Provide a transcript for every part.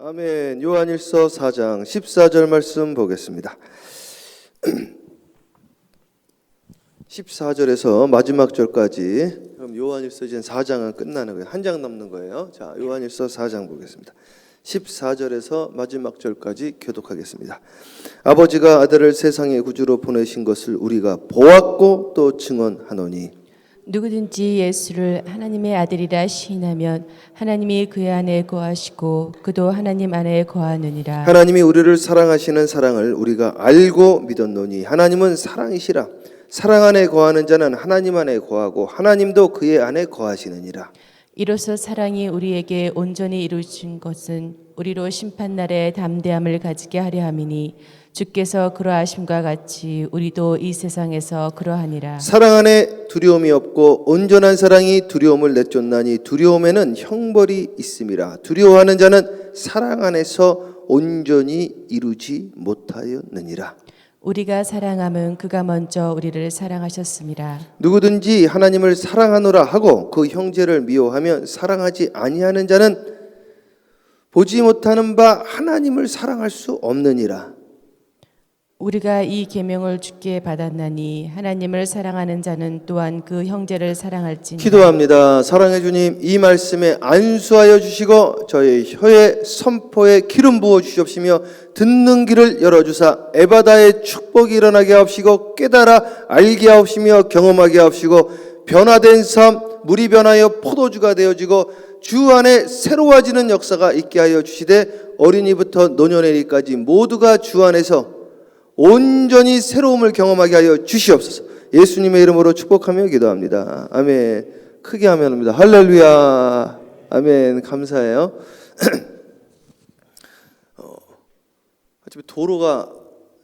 아멘. 요한일서 4장 14절 말씀 보겠습니다. 14절에서 마지막 절까지. 그럼 요한일서 이제 4장은 끝나는 거예요. 한 장 남는 거예요. 자, 요한일서 4장 보겠습니다. 14절에서 마지막 절까지 교독하겠습니다. 아버지가 아들을 세상의 구주로 보내신 것을 우리가 보았고 또 증언하노니 누구든지 예수를 하나님의 아들이라 시인하면 하나님이 그의 안에 거하시고 그도 하나님 안에 거하느니라. 하나님이 우리를 사랑하시는 사랑을 우리가 알고 믿었노니 하나님은 사랑이시라. 사랑 안에 거하는 자는 하나님 안에 거하고 하나님도 그의 안에 거하시느니라. 이로써 사랑이 우리에게 온전히 이루어진 것은 우리로 심판날에 담대함을 가지게 하려 함이니 주께서 그러하심과 같이 우리도 이 세상에서 그러하니라. 사랑 안에 두려움이 없고 온전한 사랑이 두려움을 내쫓나니 두려움에는 형벌이 있음이라. 두려워하는 자는 사랑 안에서 온전히 이루지 못하였느니라. 우리가 사랑함은 그가 먼저 우리를 사랑하셨습니다. 누구든지 하나님을 사랑하노라 하고 그 형제를 미워하면 사랑하지 아니하는 자는 보지 못하는 바 하나님을 사랑할 수 없느니라. 우리가 이 계명을 주께 받았나니 하나님을 사랑하는 자는 또한 그 형제를 사랑할지니라. 기도합니다. 사랑해 주님, 이 말씀에 안수하여 주시고 저의 혀에 선포에 기름 부어 주시옵시며 듣는 길을 열어주사 에바다의 축복이 일어나게 하옵시고 깨달아 알게 하옵시며 경험하게 하옵시고 변화된 삶 물이 변하여 포도주가 되어지고 주 안에 새로워지는 역사가 있게 하여 주시되 어린이부터 노년에 이르기까지 모두가 주 안에서 온전히 새로움을 경험하게 하여 주시옵소서. 예수님의 이름으로 축복하며 기도합니다. 아멘. 크게 아멘 합니다. 할렐루야. 아멘. 감사해요. 아침에 도로가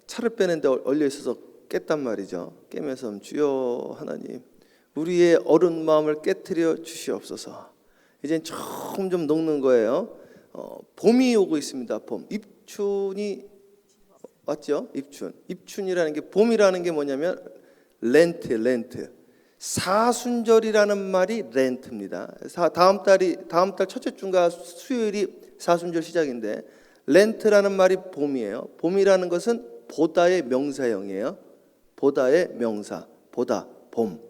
차를 빼는데 얼려 있어서 깼단 말이죠. 깨면서 주여 하나님 우리의 어른 마음을 깨트려 주시옵소서. 이제 조금 좀 녹는 거예요. 봄이 오고 있습니다. 봄. 입춘이 맞죠? 입춘이라는 게 봄이라는 게 뭐냐면 렌트. 사순절이라는 말이 렌트입니다. 다음 달 첫째 주가 수요일이 사순절 시작인데 렌트라는 말이 봄이에요. 봄이라는 것은 보다의 명사형이에요. 보다의 명사. 보다 봄.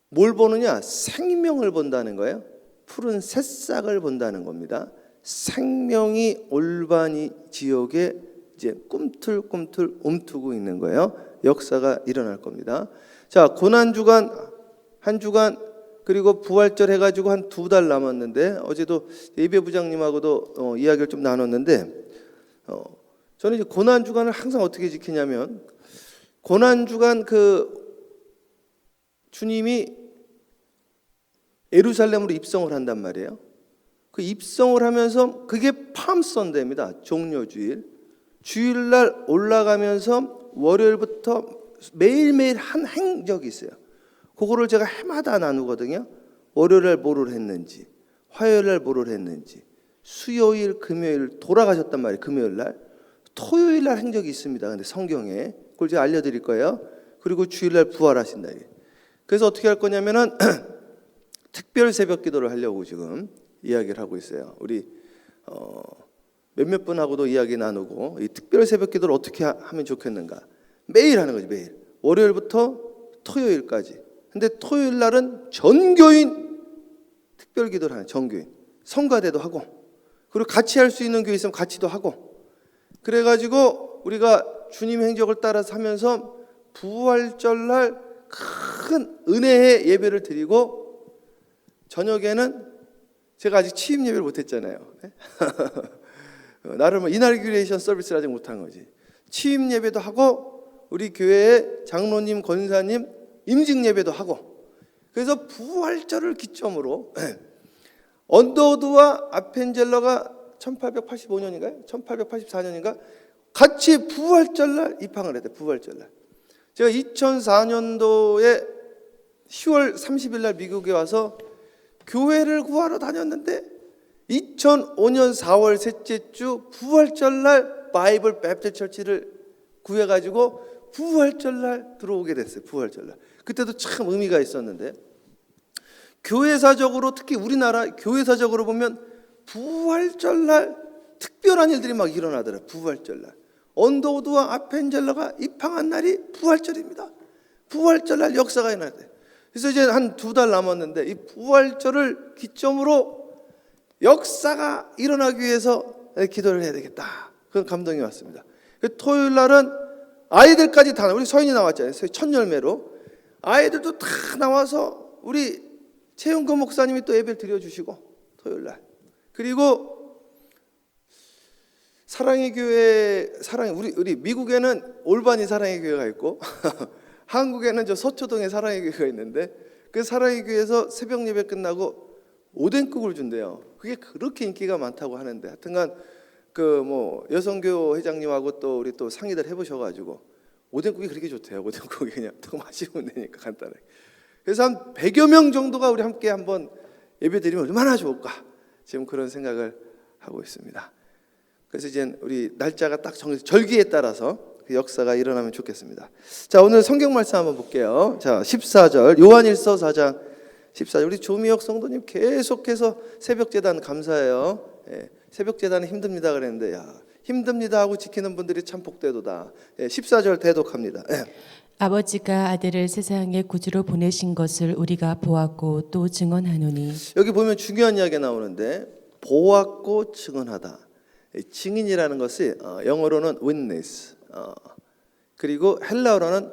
뭘 보느냐? 생명을 본다는 거예요. 푸른 새싹을 본다는 겁니다. 생명이 올바니 지역에 이제 꿈틀꿈틀 움트고 있는 거예요. 역사가 일어날 겁니다. 자, 고난 주간 한 주간 그리고 부활절 해가지고 한 2달 남았는데 어제도 예배부장님하고도 이야기를 좀 나눴는데 저는 이제 고난 주간을 항상 어떻게 지키냐면 고난 주간 그 주님이 예루살렘으로 입성을 한단 말이에요. 그 입성을 하면서 그게 팜선데입니다. 종려주일. 주일날 올라가면서 월요일부터 매일매일 한 행적이 있어요. 그거를 제가 해마다 나누거든요. 월요일날 뭐를 했는지, 화요일날 뭐를 했는지, 수요일, 금요일 돌아가셨단 말이에요. 금요일날. 토요일날 행적이 있습니다. 근데 성경에 그걸 제가 알려드릴 거예요. 그리고 주일날 부활하신다. 그래서 어떻게 할 거냐면은 특별 새벽 기도를 하려고 지금 이야기를 하고 있어요. 우리 몇몇 분하고도 이야기 나누고 이 특별 새벽 기도를 어떻게 하면 좋겠는가. 매일 하는 거지. 매일. 월요일부터 토요일까지. 근데 토요일 날은 전교인 특별 기도를 하는 전교인. 성가대도 하고 그리고 같이 할 수 있는 교회 있으면 같이도 하고 그래가지고 우리가 주님 행적을 따라서 하면서 부활절 날 큰 은혜의 예배를 드리고 저녁에는 제가 아직 취임 예배를 못했잖아요. 나름 이나리규레이션 서비스를 아직 못한 거지. 취임 예배도 하고 우리 교회의 장로님, 권사님 임직 예배도 하고 그래서 부활절을 기점으로 언더우드와 아펜젤러가 1885년인가요? 1884년인가? 같이 부활절날 입항을 했대. 부활절날. 제가 2004년도에 10월 30일 날 미국에 와서 교회를 구하러 다녔는데 2005년 4월 셋째 주 부활절날 바이블 배프티스트 처치를 구해가지고 부활절날 들어오게 됐어요. 부활절날. 그때도 참 의미가 있었는데 교회사적으로 특히 우리나라 교회사적으로 보면 부활절날 특별한 일들이 막 일어나더라. 부활절날 언더우드와 아펜젤러가 입항한 날이 부활절입니다. 부활절날 역사가 일어났대. 그래서 이제 한 2달 남았는데 이 부활절을 기점으로 역사가 일어나기 위해서 기도를 해야 되겠다. 그런 감동이 왔습니다. 토요일 날은 아이들까지 다, 우리 서인이 나왔잖아요. 첫 열매로 아이들도 다 나와서 우리 최용거 목사님이 또 예배를 드려주시고 토요일 날. 그리고 사랑의 교회, 우리 미국에는 올바니 사랑의 교회가 있고 한국에는 저 서초동에 사랑의 교회가 있는데 그 사랑의 교회에서 새벽 예배 끝나고 오뎅국을 준대요. 그게 그렇게 인기가 많다고 하는데, 하여튼간 그 뭐 여성교 회장님하고 또 우리 또 상의를 해보셔가지고 오뎅국이 그렇게 좋대요. 오뎅국이 그냥 더 마시면 되니까 간단하게. 그래서 한 100여 명 정도가 우리 함께 한번 예배드리면 얼마나 좋을까, 지금 그런 생각을 하고 있습니다. 그래서 이제 우리 날짜가 딱 정해서 절기에 따라서 그 역사가 일어나면 좋겠습니다. 자, 오늘 성경 말씀 한번 볼게요. 자, 14절 요한일서 4장 14절. 우리 조미혁 성도님 계속해서 새벽제단 감사해요. 예, 새벽제단은 힘듭니다 그랬는데, 야, 힘듭니다 하고 지키는 분들이 참 복되도다. 예, 14절 대독합니다. 예. 아버지가 아들을 세상의 구주로 보내신 것을 우리가 보았고 또 증언하노니. 여기 보면 중요한 이야기가 나오는데, 보았고 증언하다. 증인이라는 것이 영어로는 witness, 그리고 헬라어로는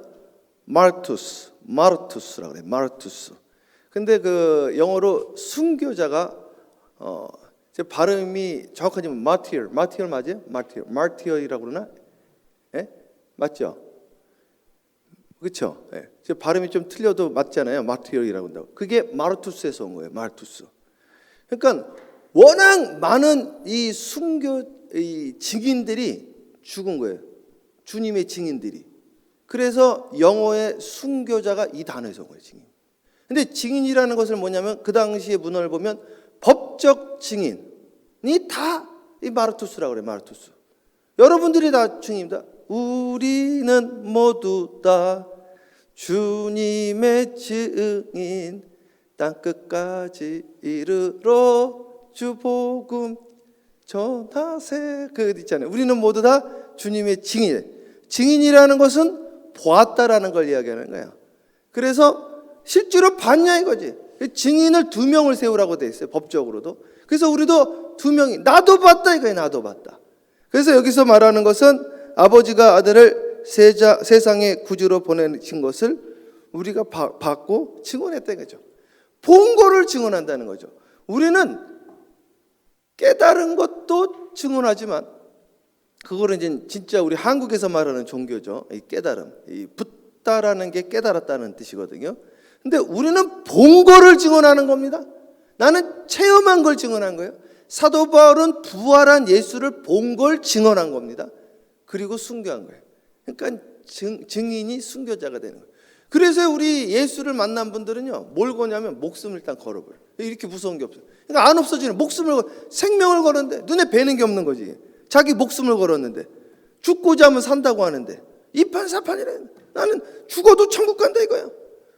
마르투스라고 그래요. 마르투스. 근데 그 영어로 순교자가 제 발음이 정확하지만 마티어 맞아요? 마티어이라고 그러나? 예? 맞죠? 그렇죠? 예. 제 발음이 좀 틀려도 맞잖아요. 마티어이라고 한다고. 그게 마르투스에서 온 거예요. 마르투스. 그러니까 워낙 많은 이 증인들이 죽은 거예요. 주님의 증인들이. 그래서 영어의 순교자가 이 단어에서 온 거예요. 증인. 근데 증인이라는 것을 뭐냐면 그 당시의 문헌을 보면 법적 증인이 다 이 마르투스라고 그래요. 마르투스. 여러분들이 다 증인입니다. 우리는 모두 다 주님의 증인, 땅끝까지 이르러 주 복음 전하세. 그 있잖아요. 우리는 모두 다 주님의 증인. 증인이라는 것은 보았다라는 걸 이야기하는 거예요. 그래서 실제로 봤냐 이거지. 증인을 2명을 세우라고 돼 있어요. 법적으로도. 그래서 우리도 2명이 나도 봤다 이거예요. 나도 봤다. 그래서 여기서 말하는 것은 아버지가 아들을 세상의 구주로 보내신 것을 우리가 봤고 증언했다 이거죠. 본 거를 증언한다는 거죠. 우리는 깨달은 것도 증언하지만 그거는 이제 진짜 우리 한국에서 말하는 종교죠. 이 깨달음, 이 붙다라는 게 깨달았다는 뜻이거든요. 근데 우리는 본 거를 증언하는 겁니다. 나는 체험한 걸 증언한 거예요. 사도 바울은 부활한 예수를 본 걸 증언한 겁니다. 그리고 순교한 거예요. 그러니까 증인이 순교자가 되는 거예요. 그래서 우리 예수를 만난 분들은요, 뭘 거냐면 목숨을 일단 걸어버려요. 이렇게 무서운 게 없어요. 그러니까 안 없어지는 생명을 걸었는데 눈에 뵈는 게 없는 거지. 자기 목숨을 걸었는데 죽고자 하면 산다고 하는데 이판사판이래. 나는 죽어도 천국 간다 이거야.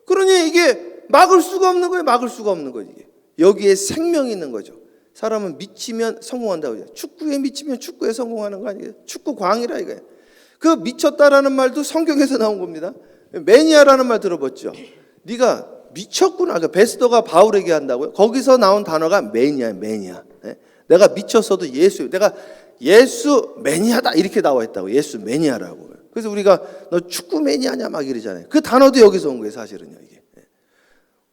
그러니 이게 막을 수가 없는 거예요. 막을 수가 없는 거지. 이게. 여기에 생명이 있는 거죠. 사람은 미치면 성공한다고 해요. 축구에 미치면 축구에 성공하는 거 아니에요? 축구광이라 이거예요. 그 미쳤다라는 말도 성경에서 나온 겁니다. 매니아라는 말 들어봤죠? 네가 미쳤구나. 그 베스더가 바울에게 한다고요. 거기서 나온 단어가 매니아. 내가 미쳤어도 내가 예수 매니아다 이렇게 나와 있다고. 예수 매니아라고. 그래서 우리가 너 축구 매니아냐 막 이러잖아요. 그 단어도 여기서 온 거예요. 사실은요. 이게.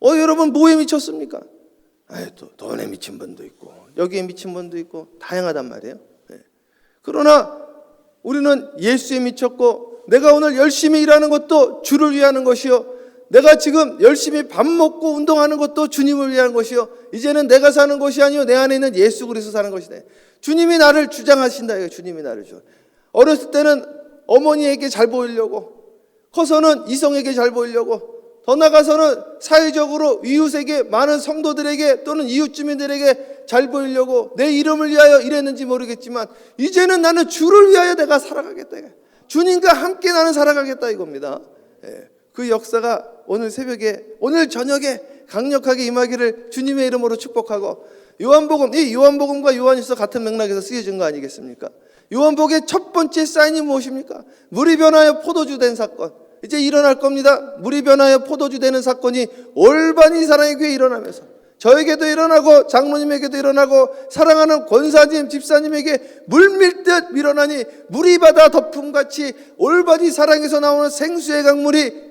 여러분 뭐에 미쳤습니까? 또 돈에 미친 분도 있고 여기에 미친 분도 있고 다양하단 말이에요. 그러나 우리는 예수에 미쳤고, 내가 오늘 열심히 일하는 것도 주를 위하는 것이요, 내가 지금 열심히 밥 먹고 운동하는 것도 주님을 위한 것이요, 이제는 내가 사는 것이 아니요 내 안에 있는 예수 그리스도 사는 것이다. 주님이 나를 주장하신다. 주님이 나를 줘. 어렸을 때는 어머니에게 잘 보이려고, 커서는 이성에게 잘 보이려고, 더 나아가서는 사회적으로 이웃에게, 많은 성도들에게 또는 이웃 주민들에게 잘 보이려고 내 이름을 위하여 이랬는지 모르겠지만 이제는 나는 주를 위하여 내가 살아가겠다. 주님과 함께 나는 살아가겠다 이겁니다. 그 역사가 오늘 새벽에, 오늘 저녁에 강력하게 임하기를 주님의 이름으로 축복하고, 이 요한복음과 요한일서 같은 맥락에서 쓰여진 거 아니겠습니까? 요한복음의 첫 번째 사인이 무엇입니까? 물이 변하여 포도주 된 사건. 이제 일어날 겁니다. 물이 변하여 포도주 되는 사건이 올바니 사랑의 교회에 일어나면서 저에게도 일어나고 장로님에게도 일어나고 사랑하는 권사님 집사님에게 물밀듯 밀어나니 물이 바다 덮음같이 올바니 사랑에서 나오는 생수의 강물이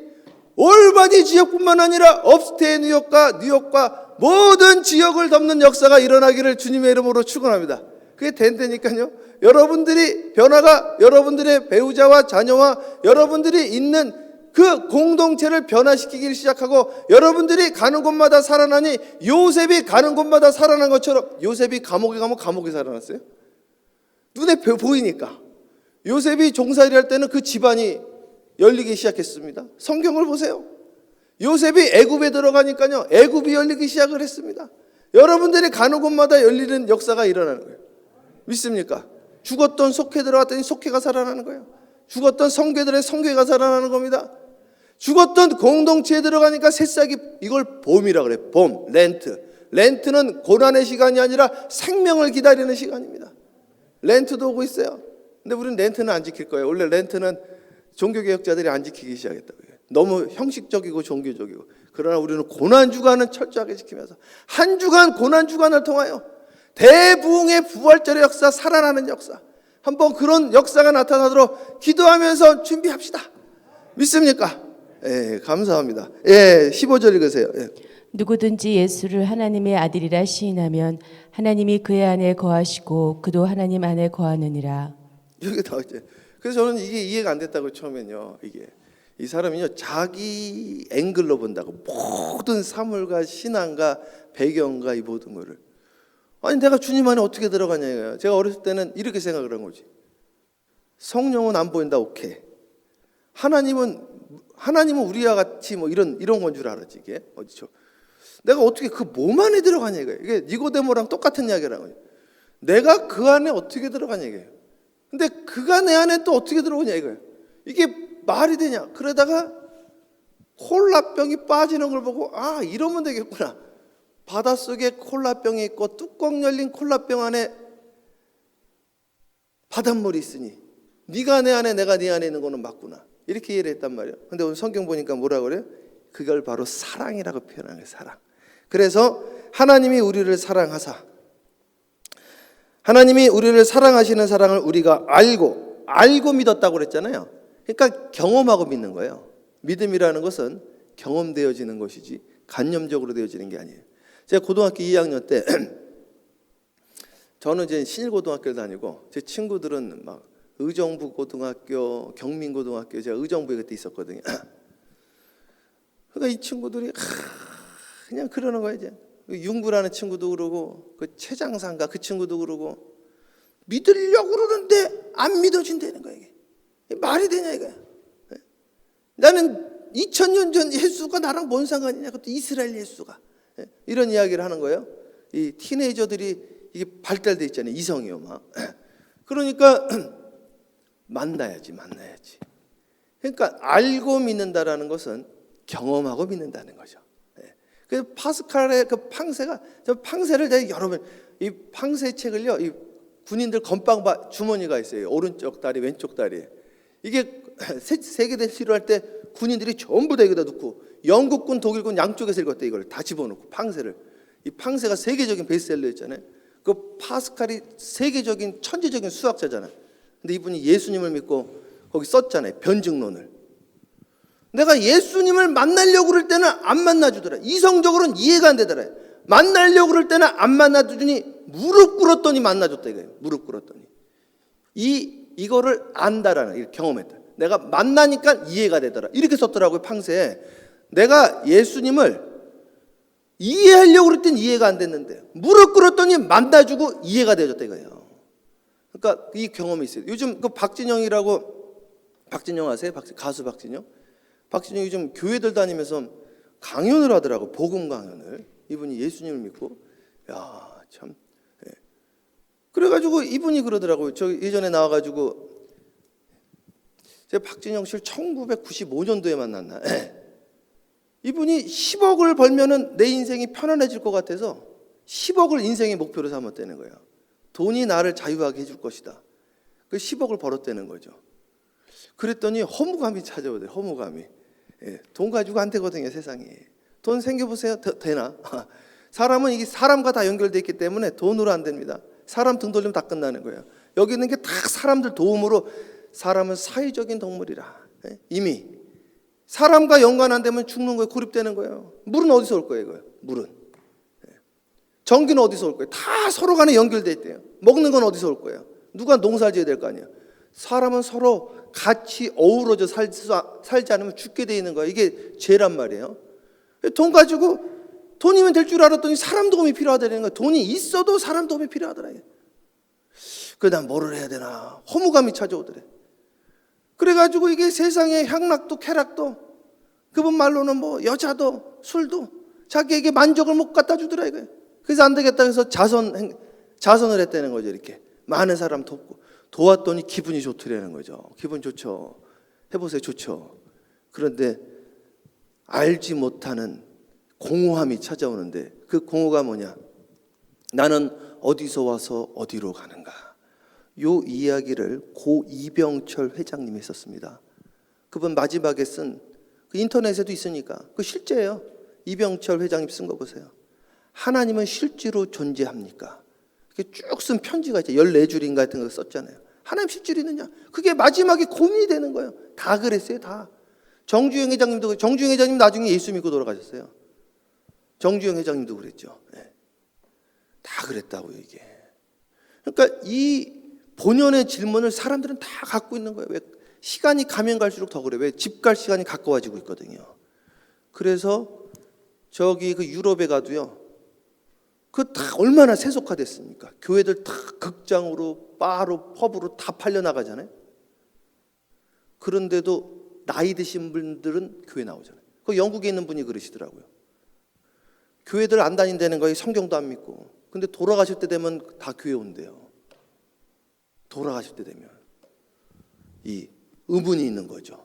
올바니 지역뿐만 아니라 업스테이 뉴욕과 모든 지역을 덮는 역사가 일어나기를 주님의 이름으로 축원합니다. 그게 된다니까요. 여러분들이 변화가 여러분들의 배우자와 자녀와 여러분들이 있는 그 공동체를 변화시키기 시작하고 여러분들이 가는 곳마다 살아나니 요셉이 가는 곳마다 살아난 것처럼 요셉이 감옥에 가면 감옥에 살아났어요. 눈에 보이니까. 요셉이 종살이 할 때는 그 집안이 열리기 시작했습니다. 성경을 보세요. 요셉이 애굽에 들어가니까요. 애굽이 열리기 시작을 했습니다. 여러분들이 가는 곳마다 열리는 역사가 일어나는 거예요. 믿습니까? 죽었던 속회 들어갔더니 속회가 살아나는 거예요. 죽었던 성교들의 성교가 살아나는 겁니다. 죽었던 공동체에 들어가니까 새싹이 이걸 봄이라 그래. 봄, 렌트. 렌트는 고난의 시간이 아니라 생명을 기다리는 시간입니다. 렌트도 오고 있어요. 근데 우리는 렌트는 안 지킬 거예요. 원래 렌트는 종교개혁자들이 안 지키기 시작했다고요. 너무 형식적이고 종교적이고. 그러나 우리는 고난주간은 철저하게 지키면서 한 주간 고난주간을 통하여 대부흥의 부활절의 역사, 살아나는 역사, 한번 그런 역사가 나타나도록 기도하면서 준비합시다. 믿습니까? 예, 감사합니다. 예, 15절 읽으세요. 예. 누구든지 예수를 하나님의 아들이라 시인하면 하나님이 그의 안에 거하시고 그도 하나님 안에 거하느니라. 이렇게 나왔죠. 그래서 저는 이게 이해가 안 됐다고 처음엔요. 이게 이 사람이요 자기 앵글로 본다고 모든 사물과 신앙과 배경과 이 모든 거를 아니 내가 주님 안에 어떻게 들어가냐 이거예요. 제가 어렸을 때는 이렇게 생각을 한 거지. 성령은 안 보인다 오케이. 하나님은 우리와 같이 뭐 이런 건 줄 알았지 이게 어디죠? 내가 어떻게 그 몸 안에 들어가냐 이거예요. 이게 니고데모랑 똑같은 이야기라는 거예요. 내가 그 안에 어떻게 들어가냐 이거예요. 근데 그가 내 안에 또 어떻게 들어오냐 이거예요. 이게 말이 되냐? 그러다가 콜라병이 빠지는 걸 보고 아 이러면 되겠구나. 바닷속에 콜라병이 있고 뚜껑 열린 콜라병 안에 바닷물이 있으니 네가 내 안에 내가 네 안에 있는 거는 맞구나. 이렇게 이해를 했단 말이에요. 근데 오늘 성경 보니까 뭐라 그래요? 그걸 바로 사랑이라고 표현하는 거예요. 사랑. 그래서 하나님이 우리를 사랑하사 하나님이 우리를 사랑하시는 사랑을 우리가 알고 믿었다고 그랬잖아요. 그러니까 경험하고 믿는 거예요. 믿음이라는 것은 경험되어지는 것이지 간념적으로 되어지는 게 아니에요. 제가 고등학교 2학년 때 저는 이제 신일고등학교를 다니고 제 친구들은 막 의정부 고등학교, 경민고등학교, 제가 의정부에 그때 있었거든요. 그러니까 이 친구들이 그냥 그러는 거예요. 이제 융구라는 친구도 그러고 그 최장상가 그 친구도 그러고 믿으려고 그러는데 안 믿어진다는 거예요. 이게 말이 되냐 이거야. 나는 2000년 전 예수가 나랑 뭔 상관이냐? 그것도 이스라엘 예수가 이런 이야기를 하는 거예요. 이 티네이저들이 이게 발달돼 있잖아요. 이성이요 막. 그러니까 만나야지. 그러니까 알고 믿는다라는 것은 경험하고 믿는다는 거죠. 그래서 파스칼의 그 팡세가 저 팡세를 제가 여러 번 이 팡세 책을요. 이 군인들 건빵 주머니가 있어요. 오른쪽 다리, 왼쪽 다리에. 이게 세계대전 치료할 때 군인들이 전부 다 여기다 넣고 영국군, 독일군 양쪽에서 읽었대. 이걸 다 집어넣고 팡세를. 이 팡세가 세계적인 베스트셀러였잖아요. 그 파스칼이 세계적인 천재적인 수학자잖아요. 근데 이분이 예수님을 믿고 거기 썼잖아요. 변증론을. 내가 예수님을 만나려고 그럴 때는 안 만나주더라. 이성적으로는 이해가 안 되더라. 만나려고 그럴 때는 안 만나주더니 무릎 꿇었더니 만나줬다 이거예요. 무릎 꿇었더니. 이거를 안다라는 걸 경험했다. 내가 만나니까 이해가 되더라. 이렇게 썼더라고요. 팡세에. 내가 예수님을 이해하려고 그럴 땐 이해가 안 됐는데 무릎 꿇었더니 만나주고 이해가 되어졌다 이거예요. 그러니까 이 경험이 있어요. 요즘 그 박진영 아세요? 가수 박진영? 박진영 요즘 교회들 다니면서 강연을 하더라고. 복음 강연을. 이분이 예수님을 믿고 야 참. 예. 그래가지고 이분이 그러더라고요. 저 예전에 나와가지고 제가 박진영 씨를 1995년도에 만났나. 이분이 10억을 벌면은 내 인생이 편안해질 것 같아서 10억을 인생의 목표로 삼았다는 거예요. 돈이 나를 자유하게 해줄 것이다. 그 10억을 벌었다는 거죠. 그랬더니 허무감이 찾아오더래요. 허무감이. 예, 돈 가지고 안 되거든요, 세상에. 돈 생겨보세요. 되나? 사람은 이게 사람과 다 연결되어 있기 때문에 돈으로 안 됩니다. 사람 등 돌리면 다 끝나는 거예요. 여기 있는 게 다 사람들 도움으로. 사람은 사회적인 동물이라. 예? 이미 사람과 연관 안 되면 죽는 거예요. 고립되는 거예요. 물은 어디서 올 거예요? 이거요? 물은. 예. 전기는 어디서 올 거예요? 다 서로 간에 연결되어 있대요. 먹는 건 어디서 올 거예요? 누가 농사를 지어야 될 거 아니에요. 사람은 서로 같이 어우러져 살지 않으면 죽게 돼 있는 거예요. 이게 죄란 말이에요. 돈 가지고 돈이면 될 줄 알았더니 사람 도움이 필요하다는 거예요. 돈이 있어도 사람 도움이 필요하더라. 그래, 난 뭐를 해야 되나? 허무감이 찾아오더래. 그래가지고 이게 세상의 향락도 쾌락도, 그분 말로는 뭐 여자도 술도 자기에게 만족을 못 갖다 주더라 이거예요. 그래서 안 되겠다 해서 자선을 했다는 거죠. 이렇게 많은 사람 돕고 도왔더니 기분이 좋더라는 거죠. 기분 좋죠. 해보세요. 좋죠. 그런데 알지 못하는 공허함이 찾아오는데, 그 공허가 뭐냐? 나는 어디서 와서 어디로 가는가? 요 이야기를 고 이병철 회장님이 했었습니다. 그분 마지막에 쓴, 그 인터넷에도 있으니까 그 실제예요. 이병철 회장님 쓴 거 보세요. 하나님은 실제로 존재합니까? 이렇게 쭉 쓴 편지가 있죠. 14줄인가 같은 거 썼잖아요. 하나님 실제로 있느냐? 그게 마지막에 고민이 되는 거예요. 다 그랬어요. 다. 정주영 회장님 나중에 예수 믿고 돌아가셨어요. 정주영 회장님도 그랬죠. 네. 다 그랬다고요, 이게. 그러니까 이 본연의 질문을 사람들은 다 갖고 있는 거예요. 왜? 시간이 가면 갈수록 더 그래요. 왜? 집 갈 시간이 가까워지고 있거든요. 그래서 저기 그 유럽에 가도요, 그 다 얼마나 세속화됐습니까? 교회들 다 극장으로, 바로, 펍으로 다 팔려나가잖아요. 그런데도 나이 드신 분들은 교회 나오잖아요. 그 영국에 있는 분이 그러시더라고요. 교회들 안 다닌다는 거예요. 성경도 안 믿고. 근데 돌아가실 때 되면 다 교회 온대요. 돌아가실 때 되면. 이 의문이 있는 거죠.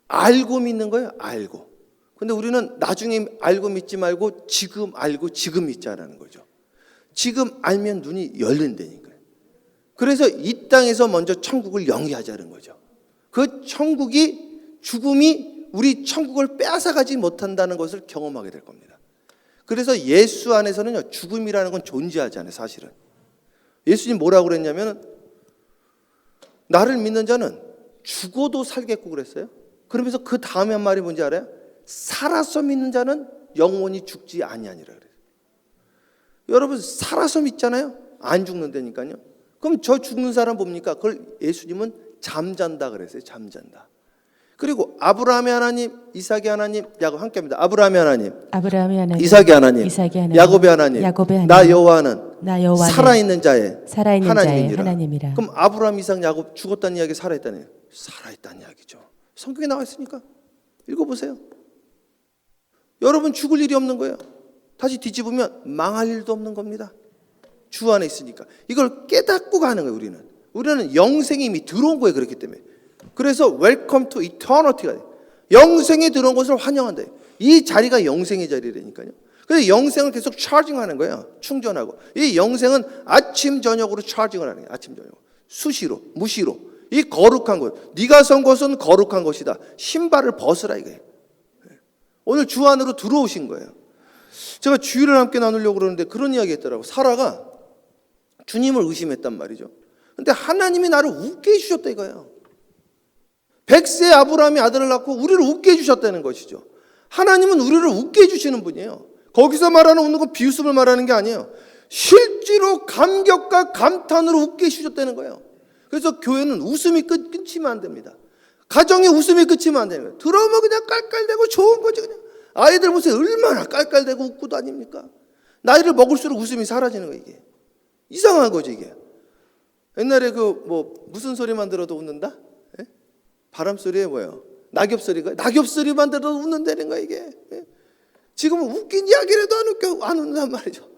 알고 믿는 거예요. 알고. 근데 우리는 나중에 알고 믿지 말고 지금 알고 지금 믿자라는 거죠. 지금 알면 눈이 열린다니까요. 그래서 이 땅에서 먼저 천국을 영위하자는 거죠. 그 천국이, 죽음이 우리 천국을 빼앗아가지 못한다는 것을 경험하게 될 겁니다. 그래서 예수 안에서는요, 죽음이라는 건 존재하지 않아요. 사실은 예수님 뭐라고 그랬냐면, 나를 믿는 자는 죽어도 살겠고 그랬어요. 그러면서 그 다음에 한 말이 뭔지 알아요? 살아서 믿는 자는 영원히 죽지 아니하니라 그래요. 여러분, 살아서 믿잖아요. 안 죽는다니까요. 그럼 저 죽는 사람 뭡니까? 그걸 예수님은 잠잔다 그랬어요. 잠잔다. 그리고 아브라함의 하나님, 이삭의 하나님, 야곱 함께합니다. 아브라함의 하나님, 이삭의 하나님, 야곱의 하나님, 나 여호와는 살아있는 자의 하나님이라. 그럼 아브라함, 이삭, 야곱 죽었다는 이야기, 살아있다는 이야기, 살아있다는 이야기죠. 성경에 나와 있으니까 읽어보세요. 여러분, 죽을 일이 없는 거예요. 다시 뒤집으면 망할 일도 없는 겁니다. 주 안에 있으니까. 이걸 깨닫고 가는 거예요. 우리는 영생이 이미 들어온 거예요. 그렇기 때문에. 그래서 Welcome to Eternity가 돼요. 영생에 들어온 것을 환영한다. 이 자리가 영생의 자리라니까요. 그래서 영생을 계속 차징하는 거예요. 충전하고. 이 영생은 아침 저녁으로 차징을 하는 거예요. 아침 저녁. 수시로, 무시로. 이 거룩한 것. 네가 선 것은 거룩한 것이다. 신발을 벗으라 이거예요. 오늘 주 안으로 들어오신 거예요. 제가 주일을 함께 나누려고 그러는데 그런 이야기 했더라고요. 사라가 주님을 의심했단 말이죠. 근데 하나님이 나를 웃게 해주셨다 이거예요. 100세 아브라함이 아들을 낳고 우리를 웃게 해주셨다는 것이죠. 하나님은 우리를 웃게 해주시는 분이에요. 거기서 말하는 웃는 건 비웃음을 말하는 게 아니에요. 실제로 감격과 감탄으로 웃게 해주셨다는 거예요. 그래서 교회는 웃음이 끊기면 안 됩니다. 가정에 웃음이 끝이면 안 되는 거예요. 들어오면 그냥 깔깔대고 좋은 거지 그냥. 아이들 보세요. 얼마나 깔깔대고 웃고 다닙니까? 나이를 먹을수록 웃음이 사라지는 거예요. 이게 이상한 거죠 이게. 옛날에 그 뭐 무슨 소리만 들어도 웃는다? 예? 바람 소리에 뭐예요? 낙엽 소리가 낙엽 소리만 들어도 웃는다는 거야 이게. 예? 지금은 웃긴 이야기라도 안 웃는단 말이죠.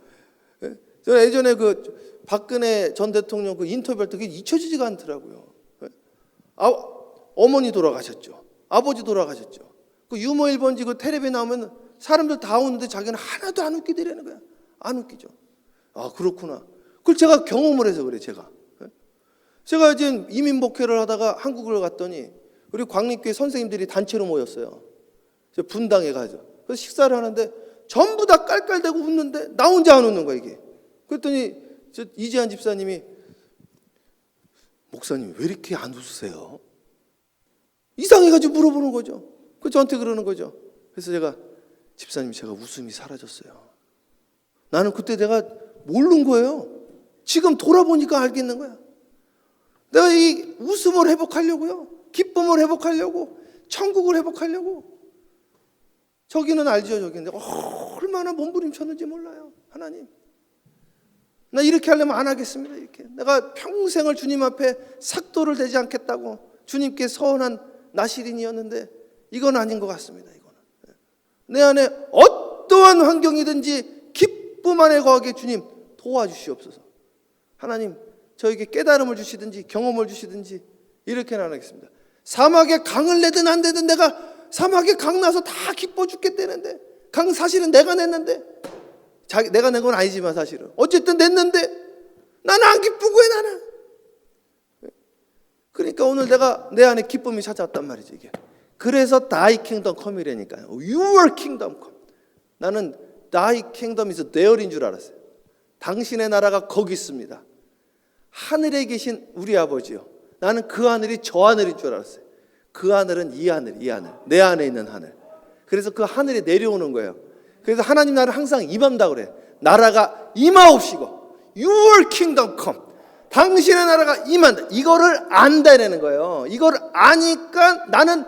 예? 저 예전에 그 박근혜 전 대통령 그 인터뷰할 때 그게 잊혀지지가 않더라고요. 예? 어머니 돌아가셨죠. 아버지 돌아가셨죠. 그 유머 1번지 그 텔레비에 나오면 사람들 다 웃는데 자기는 하나도 안 웃게 되라는 거야. 안 웃기죠. 아, 그렇구나. 그걸 제가 경험을 해서 그래, 제가 이제 이민 목회를 하다가 한국을 갔더니 우리 광림교회 선생님들이 단체로 모였어요. 분당에 가죠. 그래서 식사를 하는데 전부 다 깔깔대고 웃는데 나 혼자 안 웃는 거야, 이게. 그랬더니 이재한 집사님이, 목사님 왜 이렇게 안 웃으세요? 이상해가지고 물어보는 거죠. 그 저한테 그러는 거죠. 그래서 제가, 집사님 제가 웃음이 사라졌어요. 나는 그때 내가 모르는 거예요. 지금 돌아보니까 알겠는 거야. 내가 이 웃음을 회복하려고요, 기쁨을 회복하려고, 천국을 회복하려고. 저기는 알죠, 저기는. 얼마나 몸부림쳤는지 몰라요. 하나님, 나 이렇게 하려면 안 하겠습니다. 이렇게 내가 평생을 주님 앞에 삭도를 대지 않겠다고 주님께 서운한 나시린이었는데 이건 아닌 것 같습니다. 이거는 내 안에 어떠한 환경이든지 기쁨 안에 거하게 주님 도와주시옵소서. 하나님, 저에게 깨달음을 주시든지 경험을 주시든지 이렇게 나누겠습니다. 사막에 강을 내든 안 내든 내가 사막에 강 나서 다 기뻐 죽겠다는데, 강 사실은 내가 냈는데, 내가 낸 건 아니지만 사실은 어쨌든 냈는데 나는 안 기쁘고 해, 나는. 그러니까 오늘 내가 내 안에 기쁨이 찾아왔단 말이지, 이게. 그래서 Thy kingdom come이라니까요. Your kingdom come. 나는 Thy kingdom is there인 줄 알았어요. 당신의 나라가 거기 있습니다. 하늘에 계신 우리 아버지요, 나는 그 하늘이 저 하늘인 줄 알았어요. 그 하늘은 이 하늘, 내 안에 있는 하늘. 그래서 그 하늘에 내려오는 거예요. 그래서 하나님 나라를 항상 임한다 그래. 나라가 임하옵시고 Your kingdom come. 당신의 나라가 임한다. 이거를 안다라는 거예요. 이걸 아니까 나는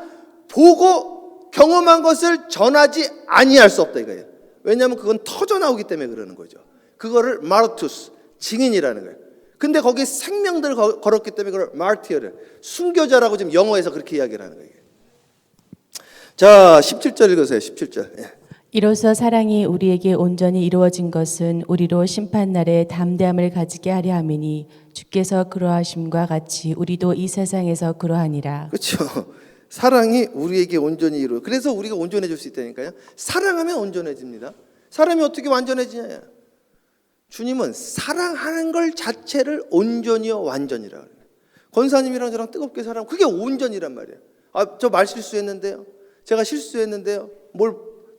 보고 경험한 것을 전하지 아니할 수 없다 이거예요. 왜냐하면 그건 터져 나오기 때문에 그러는 거죠. 그거를 마르투스, 증인이라는 거예요. 근데 거기에 생명들을 걸었기 때문에 그걸 마르티어를, 순교자라고 지금 영어에서 그렇게 이야기를 하는 거예요. 자, 17절 읽으세요. 17절. 예. 이로써 사랑이 우리에게 온전히 이루어진 것은 우리로 심판날에 담대함을 가지게 하려 함이니 주께서 그러하심과 같이 우리도 이 세상에서 그러하니라. 그렇죠. 사랑이 우리에게 온전히 이루어. 그래서 우리가 온전해질 수 있다니까요. 사랑하면 온전해집니다. 사람이 어떻게 완전해지냐? 주님은 사랑하는 걸 자체를 온전히요 완전이라고 해요. 권사님이랑 저랑 뜨겁게 사랑하면 그게 온전이란 말이에요. 아, 저 말 실수했는데요. 제가 실수했는데요.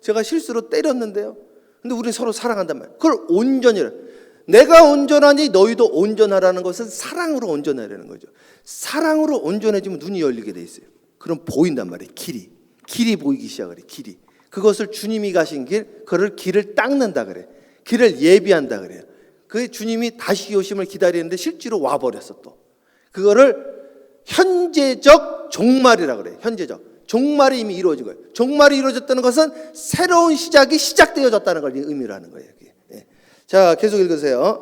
제가 실수로 때렸는데요. 근데 우리 서로 사랑한단 말이에요. 그걸 온전이라. 내가 온전하니 너희도 온전하라는 것은 사랑으로 온전하라는 거죠. 사랑으로 온전해지면 눈이 열리게 돼 있어요. 그럼 보인단 말이에요. 길이 보이기 시작을 해. 길이. 그것을 주님이 가신 길, 그걸 길을 닦는다 그래. 길을 예비한다 그래요. 그 주님이 다시 오심을 기다리는데 실제로 와버렸어 또. 그거를 현재적 종말이라 그래요. 현재적. 종말이 이미 이루어진 거예요. 종말이 이루어졌다는 것은 새로운 시작이 시작되어졌다는 걸 의미를 하는 거예요. 예. 자, 계속 읽으세요.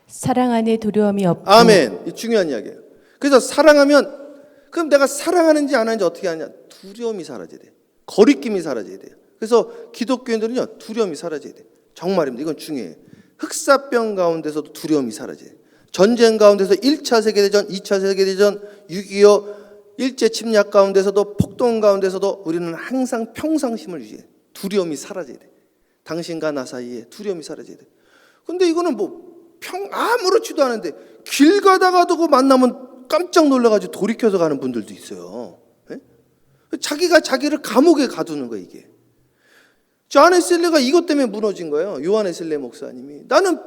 사랑 안에 두려움이 없고. 아멘. 이 중요한 이야기예요. 그래서 사랑하면, 그럼 내가 사랑하는지 안 하는지 어떻게 하냐? 두려움이 사라져야 돼요. 거리낌이 사라져야 돼요. 그래서 기독교인들은요, 두려움이 사라져야 돼요. 정말입니다. 이건 중요해요. 흑사병 가운데서도 두려움이 사라져요. 전쟁 가운데서 1차 세계대전, 2차 세계대전, 6.25 일제 침략 가운데서도, 폭동 가운데서도 우리는 항상 평상심을 유지해요. 두려움이 사라져야 돼. 당신과 나 사이에 두려움이 사라져야 돼. 근데 이거는 아무렇지도 않은데 길 가다가도 그 만나면 깜짝 놀라가지고 돌이켜서 가는 분들도 있어요. 네? 자기가 자기를 감옥에 가두는 거예요, 이게. 존 웨슬리가 이것 때문에 무너진 거예요. 요한 웨슬리 목사님이. 나는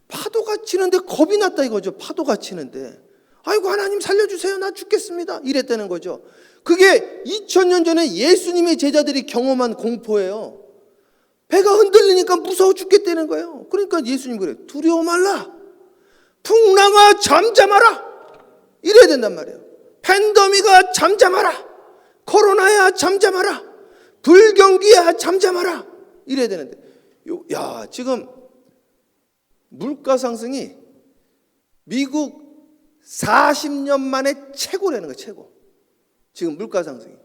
파도가 치는데 겁이 났다 이거죠. 파도가 치는데. 아이고 하나님 살려주세요. 나 죽겠습니다. 이랬다는 거죠. 그게 2000년 전에 예수님의 제자들이 경험한 공포예요. 배가 흔들리니까 무서워 죽겠다는 거예요. 그러니까 예수님 그래요. 두려워 말라. 풍랑아 잠잠하라. 이래야 된단 말이에요. 팬데믹아 잠잠하라. 코로나야 잠잠하라. 불경기야 잠잠하라. 이래야 되는데, 야, 지금 물가 상승이 미국 40년 만에 최고라는 거예요. 최고. 지금 물가 상승이.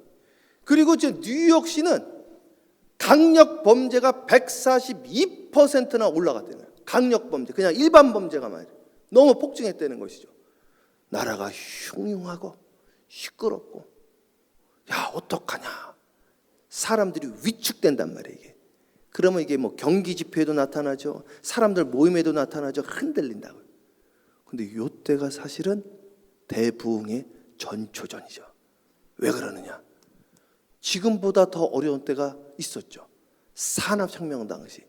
그리고 지금 뉴욕시는 강력 범죄가 142%나 올라갔다는 거예요. 강력 범죄, 그냥 일반 범죄가 말이에요. 너무 폭증했다는 것이죠. 나라가 흉흉하고 시끄럽고, 야 어떡하냐. 사람들이 위축된단 말이에요. 이게. 그러면 이게 뭐 경기 집회에도 나타나죠. 사람들 모임에도 나타나죠. 흔들린다고. 근데 이때가 사실은 대부흥의 전초전이죠. 왜 그러느냐? 지금보다 더 어려운 때가 있었죠. 산업혁명 당시.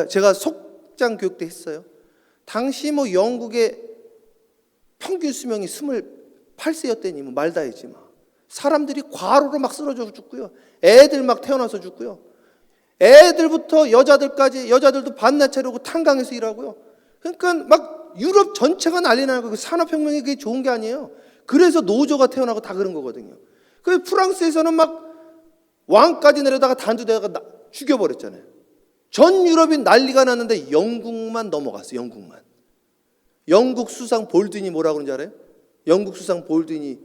제가 속장 교육 때 했어요. 당시 뭐 영국의 평균 수명이 28세였대니 뭐 말다 했지 막. 사람들이 과로로 막 쓰러져 죽고요. 애들 막 태어나서 죽고요. 애들부터 여자들까지, 여자들도 반나절 차려고 탄광에서 일하고요. 그러니까 막 유럽 전체가 난리 나는 거예요. 산업혁명이 그게 좋은 게 아니에요. 그래서 노조가 태어나고 다 그런 거거든요. 그 프랑스에서는 막 왕까지 내려다가 단두대다가 죽여버렸잖아요. 전 유럽이 난리가 났는데 영국만 넘어갔어요. 영국만. 영국 수상 볼든이 뭐라고 그러는지 알아요? 영국 수상 볼든이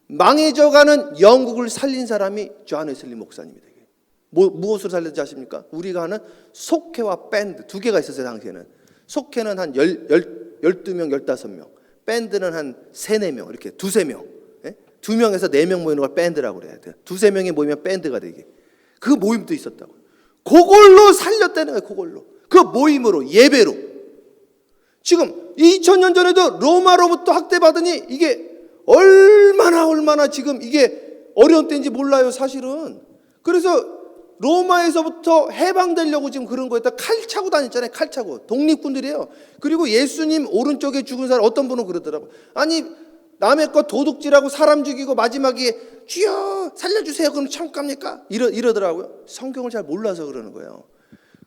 망해져가는 영국을 살린 사람이 존 웨슬리 목사님입니다. 무엇으로 살렸는지 아십니까? 우리가 하는 속회와 밴드 두 개가 있었어요. 당시에는 속회는 한 12명, 15명, 밴드는 한 3, 4명 이렇게 2, 3명, 2명에서 4명 모이는 걸 밴드라고 그래야 돼요. 2, 3명이 모이면 밴드가 되게. 그 모임도 있었다고. 그걸로 살렸다는 거예요. 그걸로. 그 모임으로, 예배로. 지금 2000년 전에도 로마로부터 학대받으니 이게 얼마나 지금 이게 어려운 때인지 몰라요. 사실은. 그래서 로마에서부터 해방되려고 지금 그런 거에다 칼 차고 다녔잖아요. 칼 차고. 독립군들이에요. 그리고 예수님 오른쪽에 죽은 사람 어떤 분은 그러더라고요. 아니 남의 것 도둑질하고 사람 죽이고 마지막에 주여 살려주세요. 그럼 천국 갑니까? 이러더라고요. 성경을 잘 몰라서 그러는 거예요.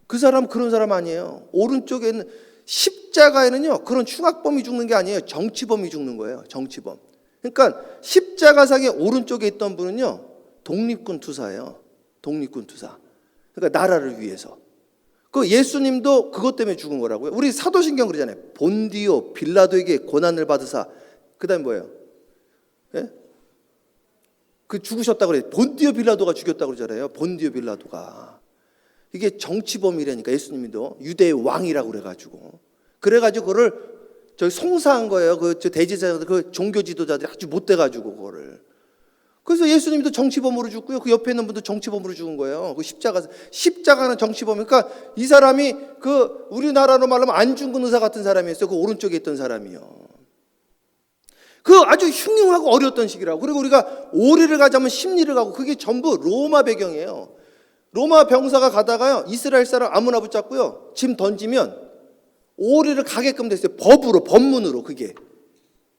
그 사람 그런 사람 아니에요. 오른쪽에는 십자가에는요 그런 흉악범이 죽는 게 아니에요. 정치범이 죽는 거예요. 정치범. 그러니까 십자가상의 오른쪽에 있던 분은요 독립군 투사예요. 독립군 투사. 그러니까 나라를 위해서. 그 예수님도 그것 때문에 죽은 거라고요. 우리 사도신경 그러잖아요. 본디오 빌라도에게 고난을 받으사. 그다음에 뭐예요? 예? 그 죽으셨다고 그래요. 본디오 빌라도가 죽였다고 그러잖아요. 본디오 빌라도가. 이게 정치범이라니까 예수님도 유대의 왕이라고 그래가지고 그거를 저기 송사한 거예요. 그 대제사장들, 그 종교 지도자들이 아주 못돼 가지고 그거를. 그래서 예수님도 정치범으로 죽고요. 그 옆에 있는 분도 정치범으로 죽은 거예요. 그 십자가는 정치범이니까 이 사람이 그 우리나라로 말하면 안중근 의사 같은 사람이었어요. 그 오른쪽에 있던 사람이요. 그 아주 흉흉하고 어려웠던 시기라고. 그리고 우리가 오리를 가자면 십리를 가고 그게 전부 로마 배경이에요. 로마 병사가 가다가요 이스라엘 사람 아무나 붙잡고요 짐 던지면 오리를 가게끔 됐어요. 법문으로 그게.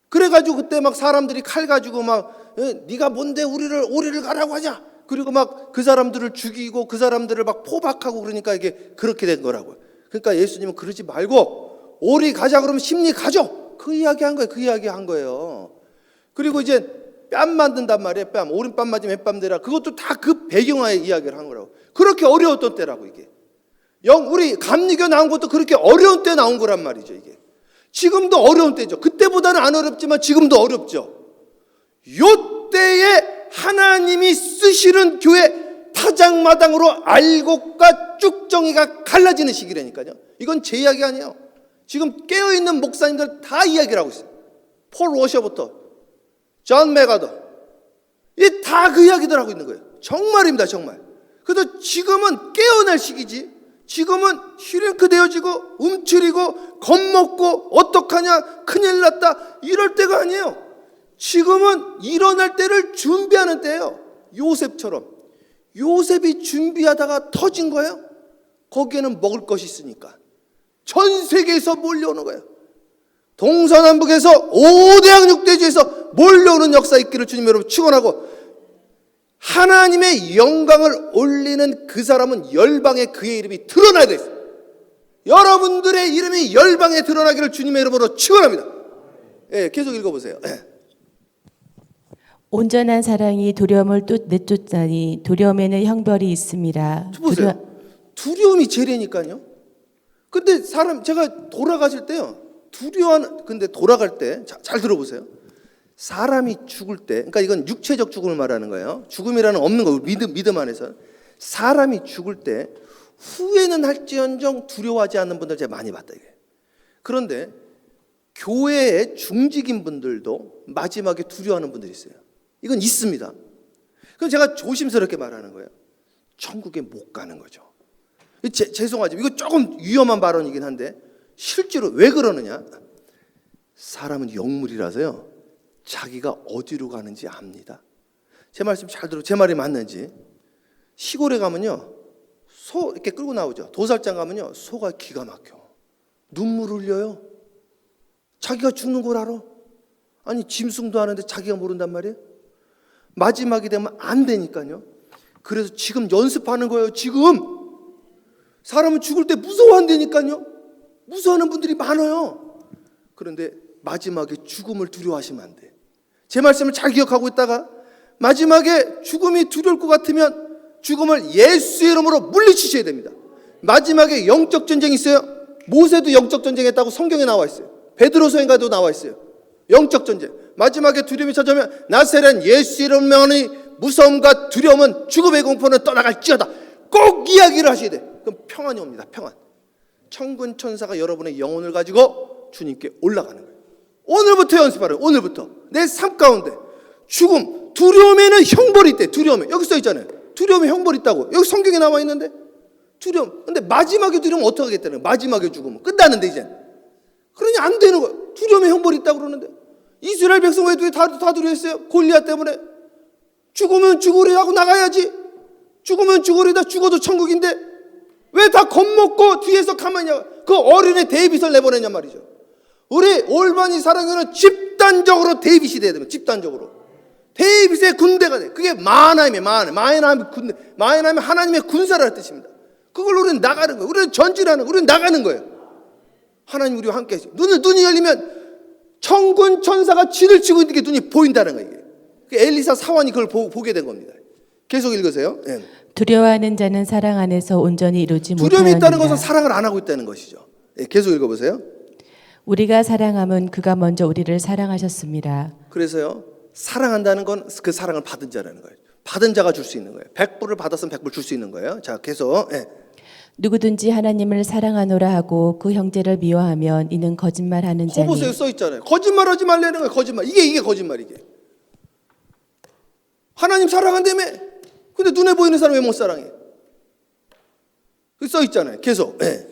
그래가지고 그때 막 사람들이 칼 가지고 막 네가 뭔데 오리를 가라고 하냐. 그리고 막 그 사람들을 죽이고 그 사람들을 막 포박하고 그러니까 이게 그렇게 된 거라고요. 그러니까 예수님은 그러지 말고 오리 가자 그러면 십리 가죠. 그 이야기 한 거예요. 그 이야기 한 거예요. 그리고 이제 뺨 만든단 말이에요. 뺨. 오른뺨 맞으면 왼뺨 대라. 그것도 다 그 배경화의 이야기를 한 거라고. 그렇게 어려웠던 때라고 이게. 우리 감리교 나온 것도 그렇게 어려운 때 나온 거란 말이죠 이게. 지금도 어려운 때죠. 그때보다는 안 어렵지만 지금도 어렵죠. 요때에 하나님이 쓰시는 교회 타작마당으로 알곡과 쭉정이가 갈라지는 시기라니까요. 이건 제 이야기 아니에요. 지금 깨어있는 목사님들 다 이야기를 하고 있어요. 폴 워셔부터 존 메가더 이 다 그 이야기들 하고 있는 거예요. 정말입니다. 정말. 그래서 지금은 깨어날 시기지. 지금은 슈링크 되어지고 움츠리고 겁먹고 어떡하냐 큰일 났다 이럴 때가 아니에요. 지금은 일어날 때를 준비하는 때예요. 요셉처럼. 요셉이 준비하다가 터진 거예요. 거기에는 먹을 것이 있으니까. 전 세계에서 몰려오는 거예요. 동서남북에서 5대양 6대주에서 몰려오는 역사 있기를 주님 여러분 축원하고 하나님의 영광을 올리는 그 사람은 열방에 그의 이름이 드러나야 돼 있어요. 여러분들의 이름이 열방에 드러나기를 주님의 이름으로 축원합니다. 예, 계속 읽어보세요. 온전한 사랑이 두려움을 내쫓자니 두려움에는 형벌이 있습니다. 보세요. 두려움이 죄라니까요. 근데 제가 돌아가실 때요. 근데 돌아갈 때 잘 들어보세요. 사람이 죽을 때, 그러니까 이건 육체적 죽음을 말하는 거예요. 죽음이라는 없는 거, 믿음 안에서. 사람이 죽을 때 후회는 할지언정 두려워하지 않는 분들 제가 많이 봤다 이게. 그런데 교회의 중직인 분들도 마지막에 두려워하는 분들이 있어요. 이건 있습니다. 그럼 제가 조심스럽게 말하는 거예요. 천국에 못 가는 거죠. 죄송하지만 이거 조금 위험한 발언이긴 한데 실제로 왜 그러느냐? 사람은 영물이라서요, 자기가 어디로 가는지 압니다. 제 말씀 잘 들어, 제 말이 맞는지. 시골에 가면요, 소 이렇게 끌고 나오죠. 도살장 가면요, 소가 기가 막혀. 눈물 흘려요. 자기가 죽는 걸 알아. 아니, 짐승도 하는데 자기가 모른단 말이에요. 마지막이 되면 안 되니까요. 그래서 지금 연습하는 거예요. 지금 사람은 죽을 때 무서워한다니까요. 무서워하는 분들이 많아요. 그런데 마지막에 죽음을 두려워하시면 안 돼. 제 말씀을 잘 기억하고 있다가 마지막에 죽음이 두려울 것 같으면 죽음을 예수의 이름으로 물리치셔야 됩니다. 마지막에 영적 전쟁이 있어요. 모세도 영적 전쟁했다고 성경에 나와 있어요. 베드로서인가도 나와 있어요. 영적 전쟁. 마지막에 두려움이 찾아오면 나사렛 예수 이름을 명하니 무서움과 두려움은 죽음의 공포는 떠나갈지어다. 꼭 이야기를 하셔야 돼. 그럼 평안이 옵니다. 평안. 천군 천사가 여러분의 영혼을 가지고 주님께 올라가는 거예요. 오늘부터 연습하래요. 오늘부터 내 삶 가운데 죽음, 두려움에는 형벌이 있대. 두려움에 여기 써 있잖아요. 두려움에 형벌이 있다고 여기 성경에 나와 있는데, 두려움. 근데 마지막에 두려움 어떻게 하겠다는 거예요? 마지막에 죽으면 끝나는데 이제. 그러니 안 되는 거예요. 두려움에 형벌이 있다고 그러는데 이스라엘 백성 왜 다 두려워했어요? 골리앗 때문에. 죽으면 죽으리 하고 나가야지. 죽으면 죽으리다. 죽어도 천국인데 왜 다 겁먹고 뒤에서 가만히 그 어린애 데이빗을 내보내냐 말이죠. 우리 올바니 사랑하는 집단적으로 데이빗이 돼야 됩니다. 집단적으로 데이빗의 군대가 돼. 그게 마하나임의 군대. 마하나임은 하나님의 군사라는 뜻입니다. 그걸로 우리는 나가는 거예요. 우리는 전진하는 거예요. 우리는 나가는 거예요. 하나님 우리와 함께 하시고 눈이 열리면 천군 천사가 진을 치고 있는 게 눈이 보인다는 거예요. 엘리사 사환이 그걸 보게 된 겁니다. 계속 읽으세요. 네. 두려워하는 자는 사랑 안에서 온전히 이루지 못하느니라. 두려움이 있다는 것은 사랑을 안 하고 있다는 것이죠. 네, 계속 읽어보세요. 우리가 사랑함은 그가 먼저 우리를 사랑하셨습니다. 그래서요, 사랑한다는 건 그 사랑을 받은 자라는 거예요. 받은 자가 줄 수 있는 거예요. 100불을 받았으면 100불 줄 수 있는 거예요. 자, 계속. 네. 누구든지 하나님을 사랑하노라 하고 그 형제를 미워하면 이는 거짓말하는 자니. 보세요, 써 있잖아요. 거짓말하지 말라는 거예요. 거짓말. 이게 거짓말 이게. 하나님 사랑한다며. 근데 눈에 보이는 사람 왜 못 사랑해? 그 써 있잖아요. 계속. 네.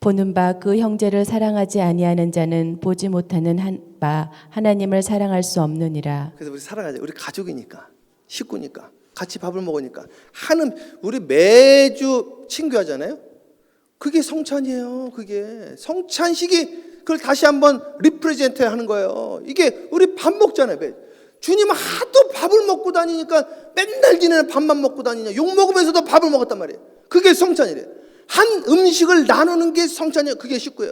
보는 바 그 형제를 사랑하지 아니하는 자는 보지 못하는 바 하나님을 사랑할 수 없느니라. 그래서 우리 사랑하자. 우리 가족이니까, 식구니까, 같이 밥을 먹으니까 하는, 우리 매주 친교하잖아요. 그게 성찬이에요. 그게 성찬식이 그걸 다시 한번 리프레젠트 하는 거예요. 이게 우리 밥 먹잖아요. 주님은 하도 밥을 먹고 다니니까 맨날 지내는 밥만 먹고 다니냐, 욕 먹으면서도 밥을 먹었단 말이에요. 그게 성찬이래요. 한 음식을 나누는 게 성찬이에요. 그게 식구예요.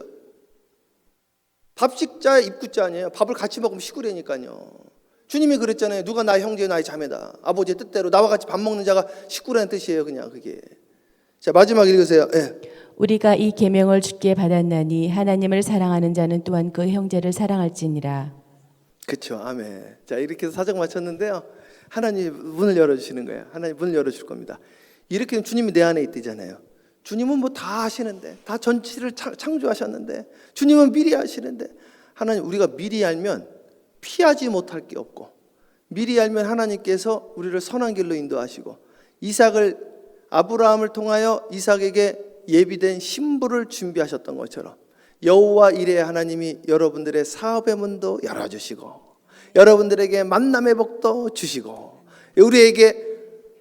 밥식자 입구자 아니에요. 밥을 같이 먹으면 식구라니까요. 주님이 그랬잖아요. 누가 나의 형제 나의 자매다. 아버지의 뜻대로 나와 같이 밥 먹는 자가 식구라는 뜻이에요. 그냥 그게. 자, 마지막 읽으세요. 네. 우리가 이 계명을 주께 받았나니 하나님을 사랑하는 자는 또한 그 형제를 사랑할지니라. 그렇죠. 아멘. 자, 이렇게 해서 사정 마쳤는데요. 하나님 문을 열어주시는 거예요. 하나님 문을 열어줄 겁니다. 이렇게 주님이 내 안에 있대잖아요. 주님은 뭐 다 하시는데, 다 전체를 창조하셨는데, 주님은 미리 하시는데, 하나님 우리가 미리 알면 피하지 못할 게 없고, 미리 알면 하나님께서 우리를 선한 길로 인도하시고, 아브라함을 통하여 이삭에게 예비된 신부를 준비하셨던 것처럼 여호와 이레 하나님이 여러분들의 사업의 문도 열어주시고, 여러분들에게 만남의 복도 주시고, 우리에게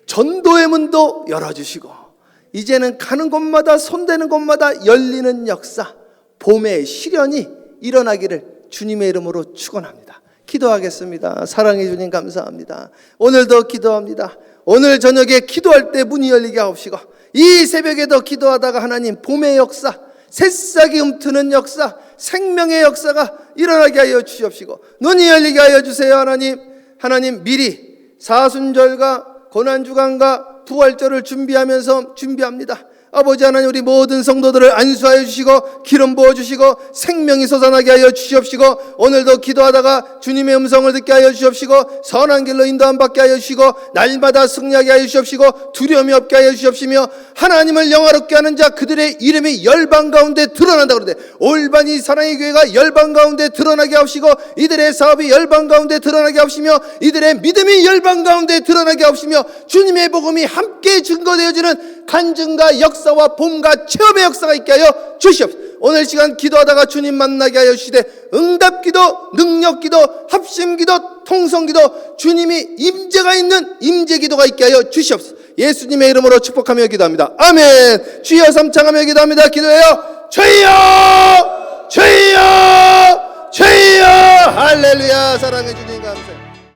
전도의 문도 열어주시고, 이제는 가는 곳마다 손대는 곳마다 열리는 역사, 봄의 시련이 일어나기를 주님의 이름으로 축원합니다. 기도하겠습니다. 사랑해 주님 감사합니다. 오늘도 기도합니다. 오늘 저녁에 기도할 때 문이 열리게 하옵시고, 이 새벽에도 기도하다가 하나님 봄의 역사, 새싹이 움트는 역사, 생명의 역사가 일어나게 하여 주시옵시고, 눈이 열리게 하여 주세요. 하나님 미리 사순절과 고난주간과 부활절을 준비합니다. 아버지 하나님, 우리 모든 성도들을 안수하여 주시고 기름 부어주시고 생명이 솟아나게 하여 주시옵시고, 오늘도 기도하다가 주님의 음성을 듣게 하여 주시옵시고, 선한 길로 인도함 받게 하여 주시고, 날마다 승리하게 하여 주시옵시고, 두려움이 없게 하여 주시옵시며, 하나님을 영화롭게 하는 자 그들의 이름이 열방 가운데 드러난다 그러는데, 올바니 사랑의 교회가 열방 가운데 드러나게 하옵시고, 이들의 사업이 열방 가운데 드러나게 하옵시며, 이들의 믿음이 열방 가운데 드러나게 하옵시며, 주님의 복음이 함께 증거되어지는 간증과 역사와 봄과 체험의 역사가 있게 하여 주시옵소서. 오늘 시간 기도하다가 주님 만나게 하여 주시되 응답기도, 능력기도, 합심기도, 통성기도, 주님이 임재가 있는 임재기도가 있게 하여 주시옵소서. 예수님의 이름으로 축복하며 기도합니다. 아멘. 주여 삼창하며 기도합니다. 기도해요. 주여, 주여, 주여. 할렐루야. 사랑해 주님.